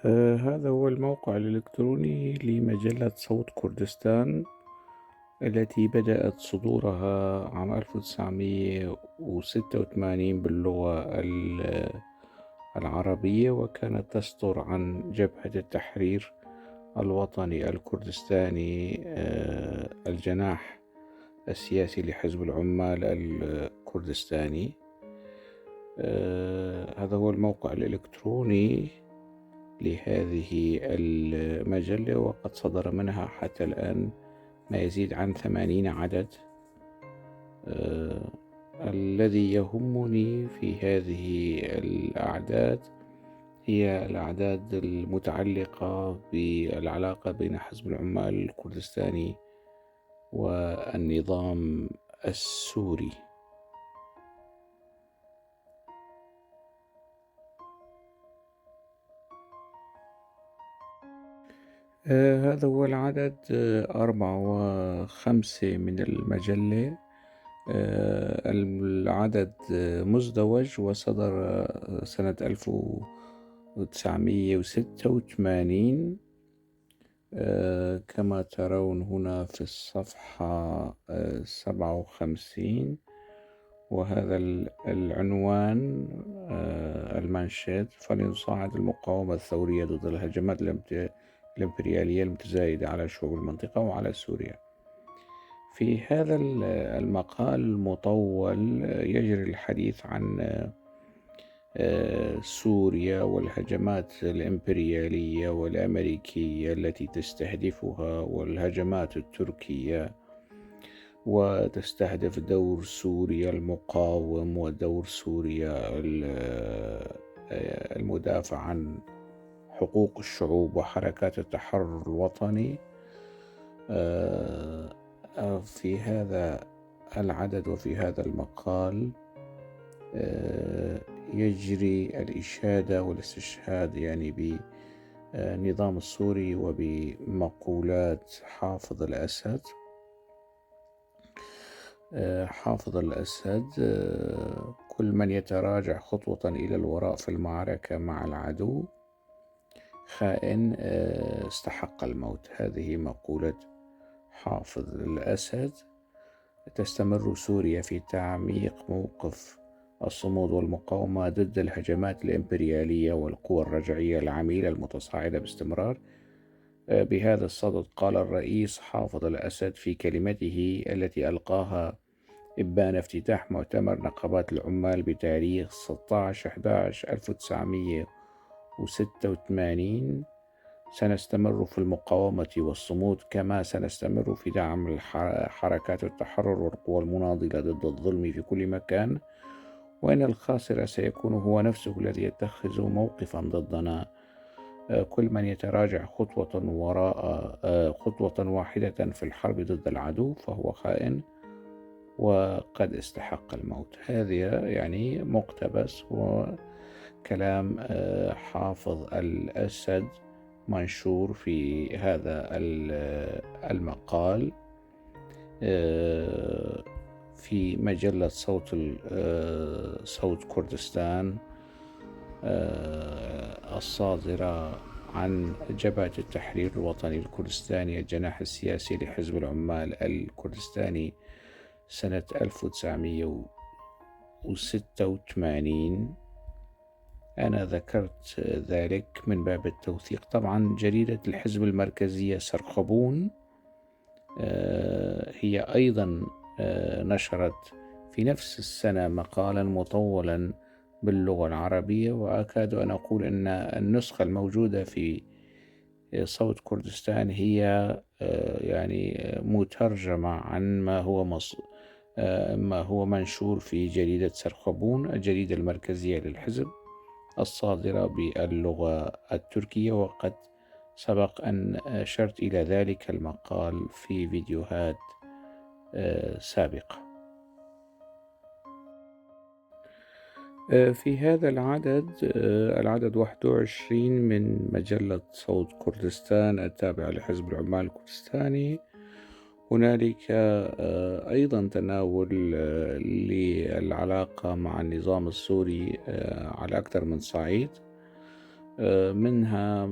هذا هو الموقع الإلكتروني لمجلة صوت كردستان التي بدأت صدورها عام 1986 باللغة العربية، وكانت تصدر عن جبهة التحرير الوطني الكردستاني، الجناح السياسي لحزب العمال الكردستاني. هذا هو الموقع الإلكتروني لهذه المجلة، وقد صدر منها حتى الآن ما يزيد عن 80 عدد. الذي يهمني في هذه الأعداد هي الأعداد المتعلقة بالعلاقة بين حزب العمال الكردستاني والنظام السوري. هذا هو العدد 4 و5 من المجلة. العدد مزدوج وصدر سنة 1986. كما ترون هنا في الصفحة 57، وهذا العنوان المانشيت: فلنصاعد المقاومة الثورية ضد الهجمات الإمبريالية المتزايدة على شعوب المنطقة وعلى سوريا. في هذا المقال المطول يجري الحديث عن سوريا والهجمات الإمبريالية والأمريكية التي تستهدفها، والهجمات التركية، وتستهدف دور سوريا المقاوم ودور سوريا المدافع عن حقوق الشعوب وحركات التحرر الوطني. في هذا العدد وفي هذا المقال يجري الإشادة والاستشهاد بالنظام السوري وبمقولات حافظ الأسد. كل من يتراجع خطوة إلى الوراء في المعركة مع العدو خائن استحق الموت. هذه مقولة حافظ الأسد. تستمر سوريا في تعميق موقف الصمود والمقاومة ضد الهجمات الإمبريالية والقوى الرجعية العميلة المتصاعدة باستمرار. بهذا الصدد قال الرئيس حافظ الأسد في كلمته التي ألقاها إبان افتتاح مؤتمر نقابات العمال بتاريخ 16/11/1986: سنستمر في المقاومة والصمود، كما سنستمر في دعم حركات التحرر والقوى المناضلة ضد الظلم في كل مكان، وإن الخاسر سيكون هو نفسه الذي يتخذ موقفا ضدنا. كل من يتراجع خطوة واحدة في الحرب ضد العدو فهو خائن وقد استحق الموت. هذا مقتبس وكلام حافظ الأسد منشور في هذا المقال في مجلة صوت كردستان الصادرة عن جبهة التحرير الوطني الكردستاني الجناح السياسي لحزب العمال الكردستاني سنة 1986. أنا ذكرت ذلك من باب التوثيق. طبعا جريدة الحزب المركزية سرخبون هي أيضا نشرت في نفس السنة مقالا مطولا باللغة العربية، وأكاد أن أقول أن النسخة الموجودة في صوت كردستان هي مترجمة عن ما هو منشور في جريدة سرخبون، الجريدة المركزية للحزب الصادرة باللغة التركية، وقد سبق أن أشرت إلى ذلك المقال في فيديوهات سابقة. في هذا العدد 21 من مجلة صوت كردستان التابعة لحزب العمال الكردستاني، هنالك أيضا تناول للعلاقة مع النظام السوري على أكثر من صعيد. منها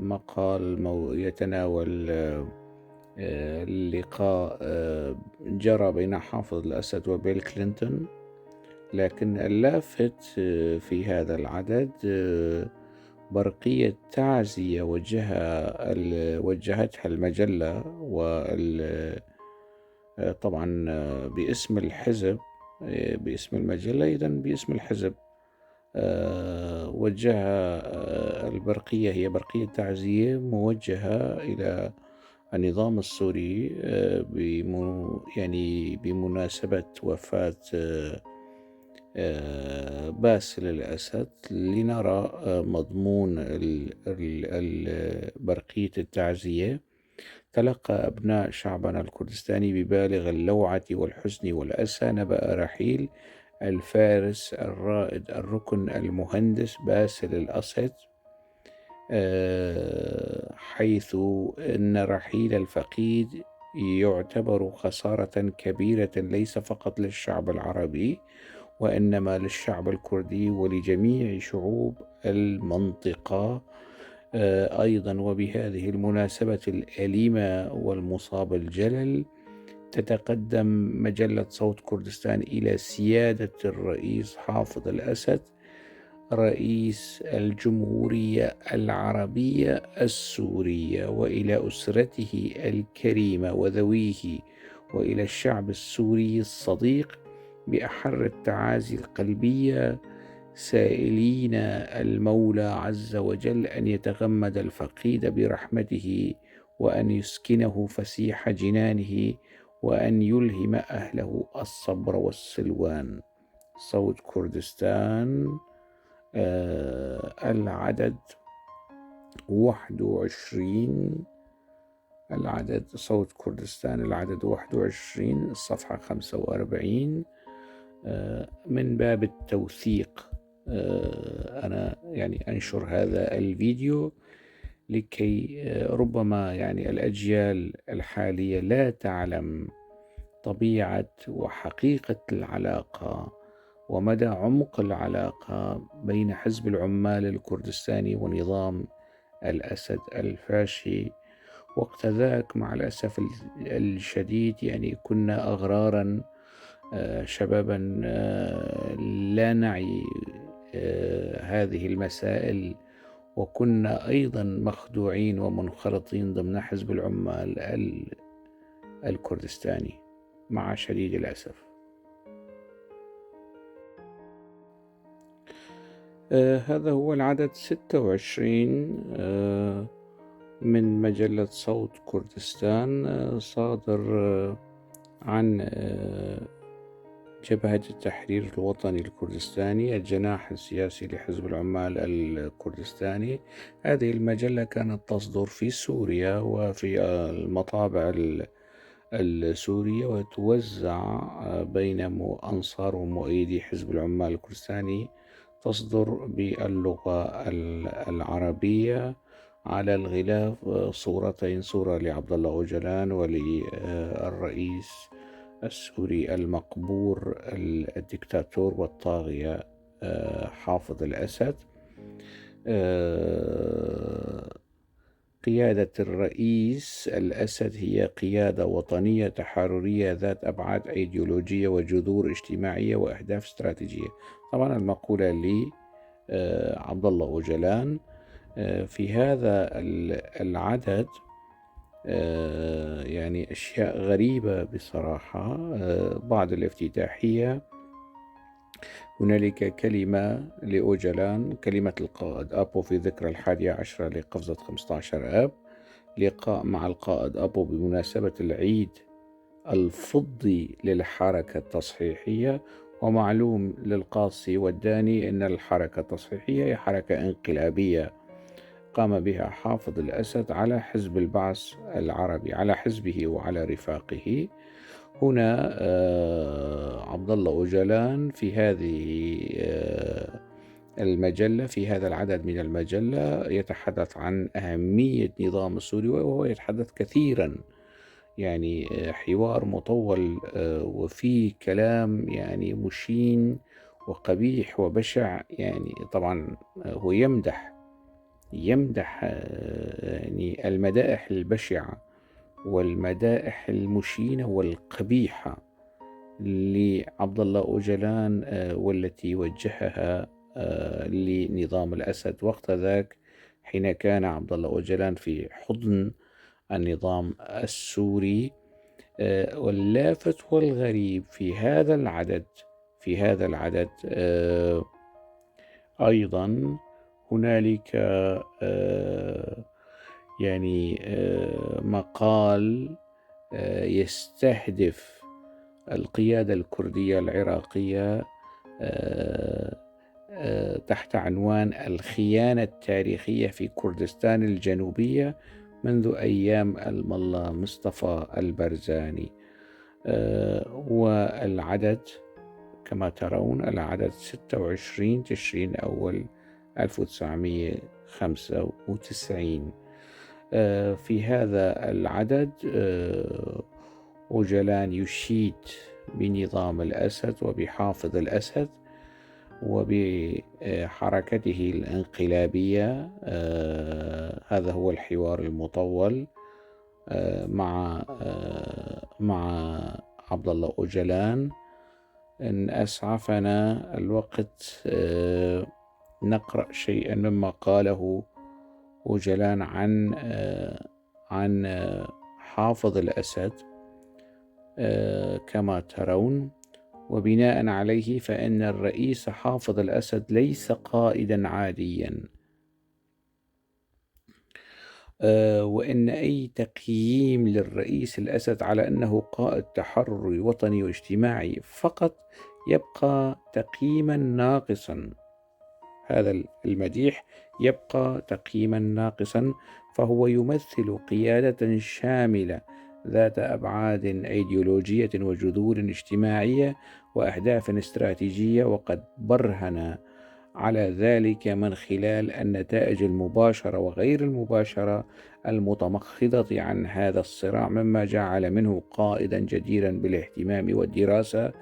مقال يتناول لقاء جرى بين حافظ الأسد وبيل كلينتون، لكن اللافت في هذا العدد برقية تعزية وجهتها المجلة طبعا باسم الحزب، باسم المجلة، إذن باسم الحزب. وجهها البرقية هي برقية تعزية موجهة إلى النظام السوري يعني بمناسبة وفاة باسل الأسد، لنرى مضمون برقية التعزية. تلقى أبناء شعبنا الكردستاني ببالغ اللوعة والحزن والأسى نبأ رحيل الفارس الرائد الركن المهندس باسل الأسد، حيث أن رحيل الفقيد يعتبر خسارة كبيرة ليس فقط للشعب العربي، وإنما للشعب الكردي ولجميع شعوب المنطقة أيضا. وبهذه المناسبة الأليمة والمصاب الجلل، تتقدم مجلة صوت كردستان إلى سيادة الرئيس حافظ الأسد رئيس الجمهورية العربية السورية، وإلى أسرته الكريمة وذويه، وإلى الشعب السوري الصديق، بأحر التعازي القلبية، سائلين المولى عز وجل أن يتغمد الفقيد برحمته، وأن يسكنه فسيح جنانه، وأن يلهم أهله الصبر والسلوان. صوت كردستان العدد 21، العدد صوت كردستان العدد 21 الصفحة 45. من باب التوثيق أنا يعني أنشر هذا الفيديو لكي ربما يعني الأجيال الحالية لا تعلم طبيعة وحقيقة العلاقة ومدى عمق العلاقة بين حزب العمال الكردستاني ونظام الأسد الفاشي. وقت ذاك مع الأسف الشديد يعني كنا أغرارا، شبابا لا نعي هذه المسائل، وكنا أيضا مخدوعين ومنخرطين ضمن حزب العمال الكردستاني مع شديد الأسف. هذا هو العدد 26 من مجلة صوت كردستان، صادر عن جبهة التحرير الوطني الكردستاني، الجناح السياسي لحزب العمال الكردستاني. هذه المجلة كانت تصدر في سوريا وفي المطابع السورية، وتوزع بين أنصار ومؤيدي حزب العمال الكردستاني، تصدر باللغة العربية. على الغلاف صورتين، صورة لعبد الله أوجلان وللرئيس السوري المقبور الدكتاتور والطاغية حافظ الأسد. قيادة الرئيس الأسد هي قيادة وطنية تحررية ذات أبعاد أيديولوجية وجذور اجتماعية وأهداف استراتيجية. طبعا المقولة لعبد الله أوجلان. في هذا العدد يعني أشياء غريبة بصراحة. بعد الافتتاحية هنالك كلمة لأوجلان، كلمة القائد أبو في ذكرى 11 لقفزة 15 آب، لقاء مع القائد أبو بمناسبة العيد الفضي للحركة التصحيحية. ومعلوم للقاصي والداني أن الحركة التصحيحية هي حركة انقلابية قام بها حافظ الأسد على حزب البعث العربي، على حزبه وعلى رفاقه. هنا عبد الله أوجلان في هذه المجلة، في هذا العدد من المجلة، يتحدث عن أهمية نظام السوري، وهو يتحدث كثيرا، يعني حوار مطول وفيه كلام يعني مشين وقبيح وبشع. يعني طبعا هو يمدح يمدح يعني المدائح البشعة والمدائح المشينة والقبيحة لعبد الله أوجلان، والتي وجهها لنظام الأسد وقت ذاك، حين كان عبد الله أوجلان في حضن النظام السوري. واللافت والغريب في هذا العدد أيضا هنالك يعني مقال يستهدف القيادة الكردية العراقية تحت عنوان الخيانة التاريخية في كردستان الجنوبية منذ أيام الملا مصطفى البرزاني. والعدد كما ترون، العدد 26 تشرين أول 1995. في هذا العدد أوجلان يشيد بنظام الأسد وبحافظ الأسد وبحركته الانقلابية. هذا هو الحوار المطول مع عبد الله أوجلان. إن أسعفنا الوقت نقرأ شيئا مما قاله أوجلان عن حافظ الأسد كما ترون: وبناء عليه فإن الرئيس حافظ الأسد ليس قائدا عاديا، وإن أي تقييم للرئيس الأسد على أنه قائد تحرري وطني واجتماعي فقط يبقى تقييما ناقصا. هذا المديح يبقى تقييما ناقصا، فهو يمثل قيادة شاملة ذات أبعاد أيديولوجية وجذور اجتماعية وأهداف استراتيجية، وقد برهن على ذلك من خلال النتائج المباشرة وغير المباشرة المتمخضة عن هذا الصراع، مما جعل منه قائدا جديرا بالاهتمام والدراسة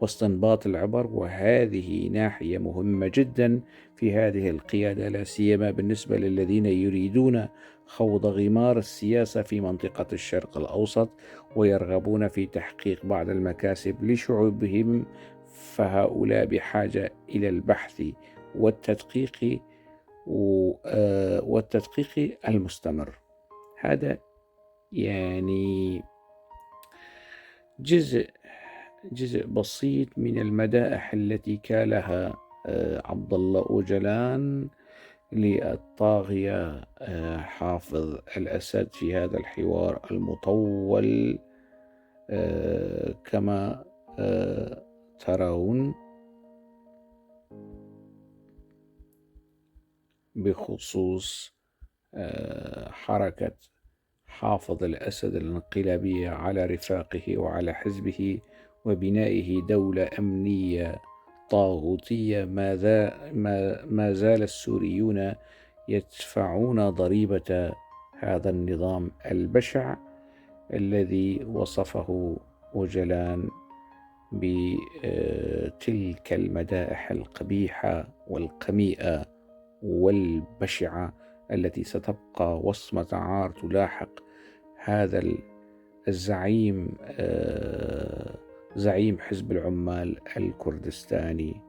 واستنباط العبر. وهذه ناحية مهمة جدا في هذه القيادة، لا سيما بالنسبة للذين يريدون خوض غمار السياسة في منطقة الشرق الأوسط ويرغبون في تحقيق بعض المكاسب لشعوبهم، فهؤلاء بحاجة إلى البحث والتدقيق المستمر. هذا يعني جزء بسيط من المدائح التي كالها عبد الله أوجلان للطاغية حافظ الأسد في هذا الحوار المطول كما ترون بخصوص حركة حافظ الأسد الانقلابية على رفاقه وعلى حزبه وبنائه دولة أمنية طاغوتية. ما زال السوريون يدفعون ضريبة هذا النظام البشع الذي وصفه أوجلان بتلك المدائح القبيحة والقميئة والبشعة التي ستبقى وصمة عار تلاحق هذا الزعيم، زعيم حزب العمال الكردستاني